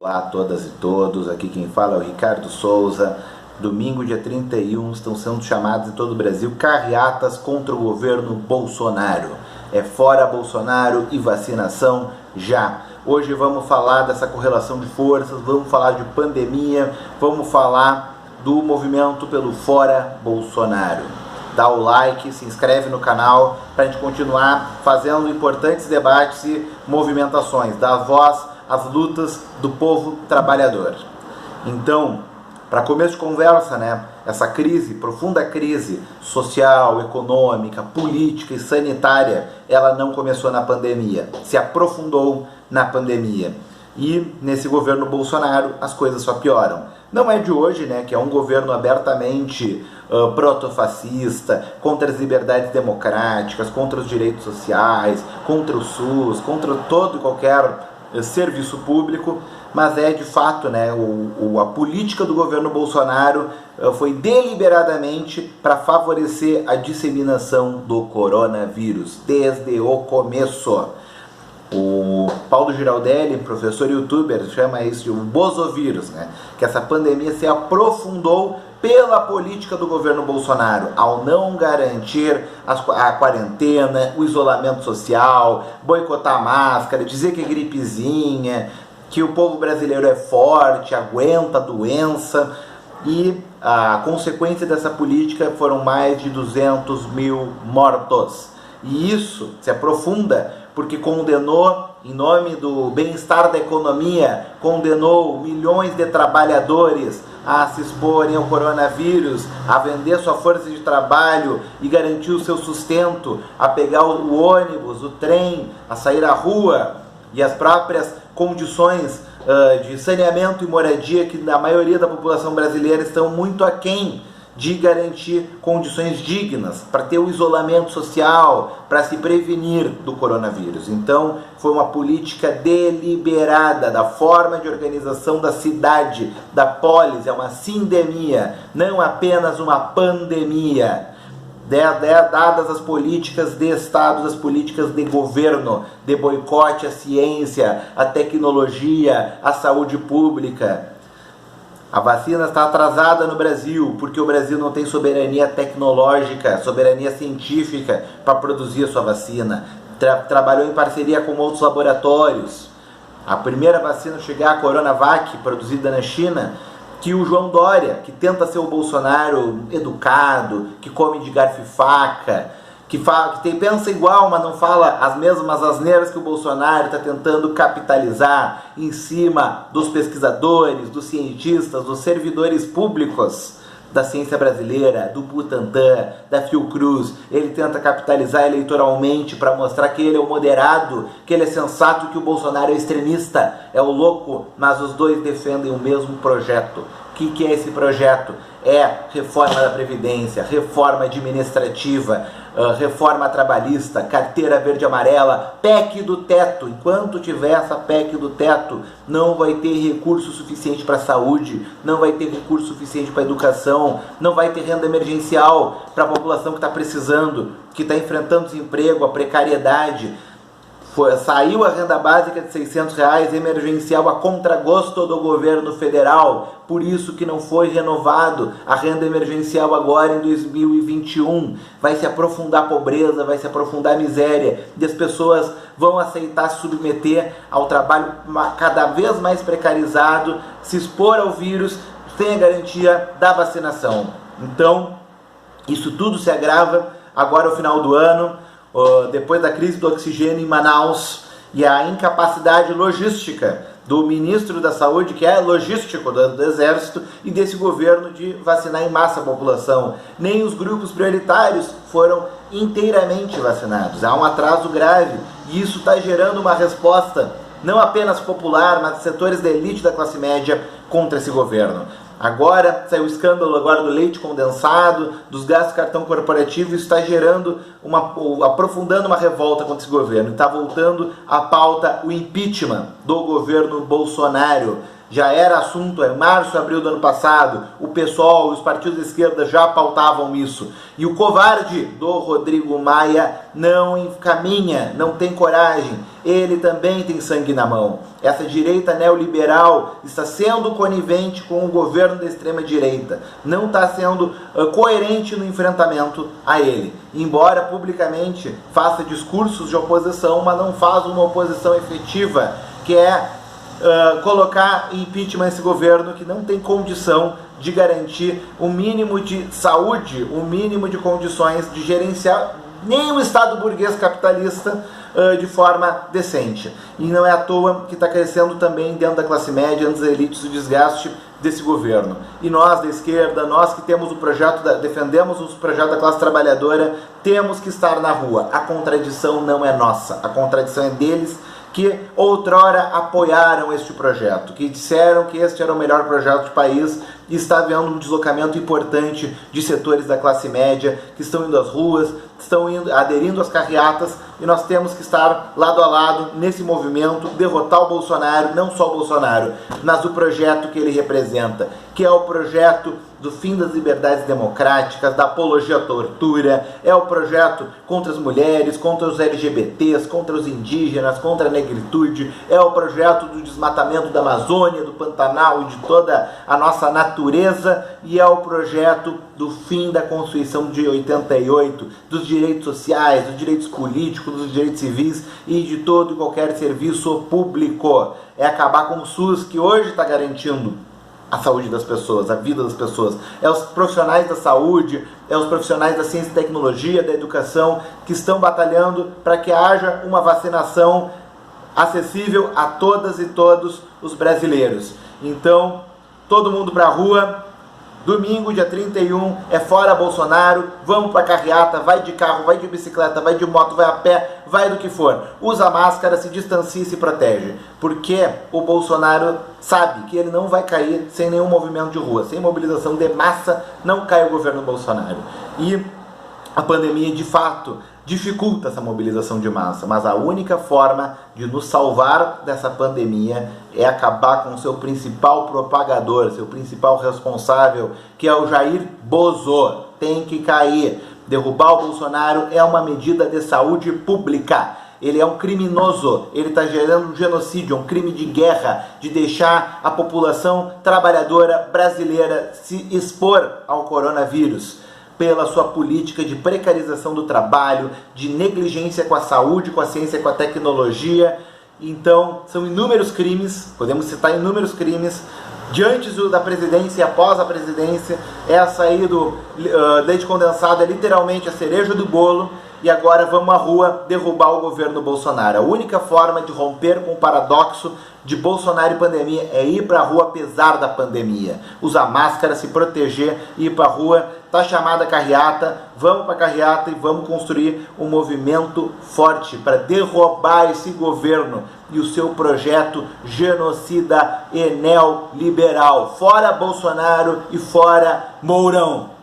Olá a todas e todos, aqui quem fala é o Ricardo Souza. Domingo, dia 31, estão sendo chamadas em todo o Brasil carreatas contra o governo Bolsonaro. É fora Bolsonaro e vacinação já. Hoje vamos falar dessa correlação de forças, vamos falar de pandemia, vamos falar do movimento pelo fora Bolsonaro. Dá o like, se inscreve no canal para a gente continuar fazendo importantes debates e movimentações, dar voz às lutas do povo trabalhador. Então, para começo de conversa, essa crise, profunda crise social, econômica, política e sanitária, ela não começou na pandemia, se aprofundou na pandemia. E nesse governo Bolsonaro as coisas só pioram. Não é de hoje, que é um governo abertamente protofascista, contra as liberdades democráticas, contra os direitos sociais, contra o SUS, contra todo e qualquer serviço público, mas é de fato, a política do governo Bolsonaro foi deliberadamente para favorecer a disseminação do coronavírus, desde o começo. O Paulo Giraldelli, professor e youtuber, chama isso de um bozovírus, que essa pandemia se aprofundou pela política do governo Bolsonaro, ao não garantir a quarentena, o isolamento social, boicotar a máscara, dizer que é gripezinha, que o povo brasileiro é forte, aguenta a doença, e a consequência dessa política foram mais de 200 mil mortos. E isso se aprofunda porque condenou, em nome do bem-estar da economia, condenou milhões de trabalhadores a se exporem ao coronavírus, a vender sua força de trabalho e garantir o seu sustento, a pegar o ônibus, o trem, a sair à rua, e as próprias condições de saneamento e moradia que na maioria da população brasileira estão muito aquém de garantir condições dignas para ter o isolamento social, para se prevenir do coronavírus. Então, foi uma política deliberada da forma de organização da cidade, da polis, é uma sindemia, não apenas uma pandemia. Dadas as políticas de Estado, as políticas de governo, de boicote à ciência, à tecnologia, à saúde pública. A vacina está atrasada no Brasil, porque o Brasil não tem soberania tecnológica, soberania científica para produzir a sua vacina. Trabalhou em parceria com outros laboratórios. A primeira vacina a chegar, a Coronavac, produzida na China, que o João Dória, que tenta ser o Bolsonaro educado, que come de garfo e faca, que pensa igual, mas não fala as mesmas asneiras que o Bolsonaro está tentando capitalizar em cima dos pesquisadores, dos cientistas, dos servidores públicos da ciência brasileira, do Butantan, da Fiocruz. Ele tenta capitalizar eleitoralmente para mostrar que ele é o moderado, que ele é sensato, que o Bolsonaro é extremista, é o louco, mas os dois defendem o mesmo projeto. O que é esse projeto? É reforma da Previdência, reforma administrativa, reforma trabalhista, carteira verde e amarela, PEC do teto. Enquanto tiver essa PEC do teto, não vai ter recurso suficiente para a saúde, não vai ter recurso suficiente para a educação, não vai ter renda emergencial para a população que está precisando, que está enfrentando desemprego, a precariedade. Saiu a renda básica de R$600 emergencial a contragosto do governo federal, por isso que não foi renovado a renda emergencial agora em 2021. Vai se aprofundar a pobreza, vai se aprofundar a miséria, e as pessoas vão aceitar se submeter ao trabalho cada vez mais precarizado, se expor ao vírus sem a garantia da vacinação. Então, isso tudo se agrava agora no final do ano, depois da crise do oxigênio em Manaus e a incapacidade logística do ministro da Saúde, que é logístico do Exército, e desse governo de vacinar em massa a população. Nem os grupos prioritários foram inteiramente vacinados. Há um atraso grave e isso está gerando uma resposta não apenas popular, mas de setores da elite da classe média contra esse governo. Agora, saiu o escândalo agora do leite condensado, dos gastos de cartão corporativo, isso está gerando, aprofundando uma revolta contra esse governo. Está voltando à pauta o impeachment do governo Bolsonaro. já era assunto, em março, abril do ano passado, o PSOL e os partidos da esquerda já pautavam isso. E o covarde do Rodrigo Maia não encaminha, não tem coragem, ele também tem sangue na mão. Essa direita neoliberal está sendo conivente com o governo da extrema-direita, não está sendo coerente no enfrentamento a ele. Embora publicamente faça discursos de oposição, mas não faz uma oposição efetiva, que é colocar em impeachment esse governo que não tem condição de garantir o mínimo de saúde, o mínimo de condições de gerenciar nem o Estado burguês capitalista de forma decente. E não é à toa que está crescendo também dentro da classe média, das elites, o desgaste desse governo. E nós da esquerda, nós que temos o projeto, defendemos o projeto da classe trabalhadora, temos que estar na rua. A contradição não é nossa, a contradição é deles, que outrora apoiaram este projeto, que disseram que este era o melhor projeto do país, e está havendo um deslocamento importante de setores da classe média que estão indo às ruas, estão aderindo às carreatas, e nós temos que estar lado a lado nesse movimento, derrotar o Bolsonaro, não só o Bolsonaro, mas o projeto que ele representa, que é o projeto do fim das liberdades democráticas, da apologia à tortura, é o projeto contra as mulheres, contra os LGBTs, contra os indígenas, contra a negritude, é o projeto do desmatamento da Amazônia, do Pantanal e de toda a nossa natureza, e é o projeto do fim da Constituição de 88, dos direitos sociais, dos direitos políticos, dos direitos civis e de todo e qualquer serviço público. É acabar com o SUS, que hoje está garantindo a saúde das pessoas, a vida das pessoas. É os profissionais da saúde, é os profissionais da ciência e tecnologia, da educação, que estão batalhando para que haja uma vacinação acessível a todas e todos os brasileiros. Então, todo mundo para a rua. Domingo, dia 31, é fora Bolsonaro, vamos pra carreata, vai de carro, vai de bicicleta, vai de moto, vai a pé, vai do que for. Usa máscara, se distancia e se protege. Porque o Bolsonaro sabe que ele não vai cair sem nenhum movimento de rua, sem mobilização de massa, não cai o governo Bolsonaro. E a pandemia, de fato, dificulta essa mobilização de massa, mas a única forma de nos salvar dessa pandemia é acabar com o seu principal propagador, seu principal responsável, que é o Jair Bozo. Tem que cair. Derrubar o Bolsonaro é uma medida de saúde pública. Ele é um criminoso, ele está gerando um genocídio, um crime de guerra, de deixar a população trabalhadora brasileira se expor ao coronavírus, pela sua política de precarização do trabalho, de negligência com a saúde, com a ciência, com a tecnologia. Então, são inúmeros crimes, podemos citar inúmeros crimes, de antes da presidência e após a presidência. Essa aí do leite condensado é literalmente a cereja do bolo, e agora vamos à rua derrubar o governo Bolsonaro. A única forma de romper com o paradoxo de Bolsonaro e pandemia é ir para a rua apesar da pandemia. Usar máscara, se proteger, ir para a rua. Tá chamada a carreata, vamos para a carreata e vamos construir um movimento forte para derrubar esse governo e o seu projeto genocida e neoliberal. Fora Bolsonaro e fora Mourão.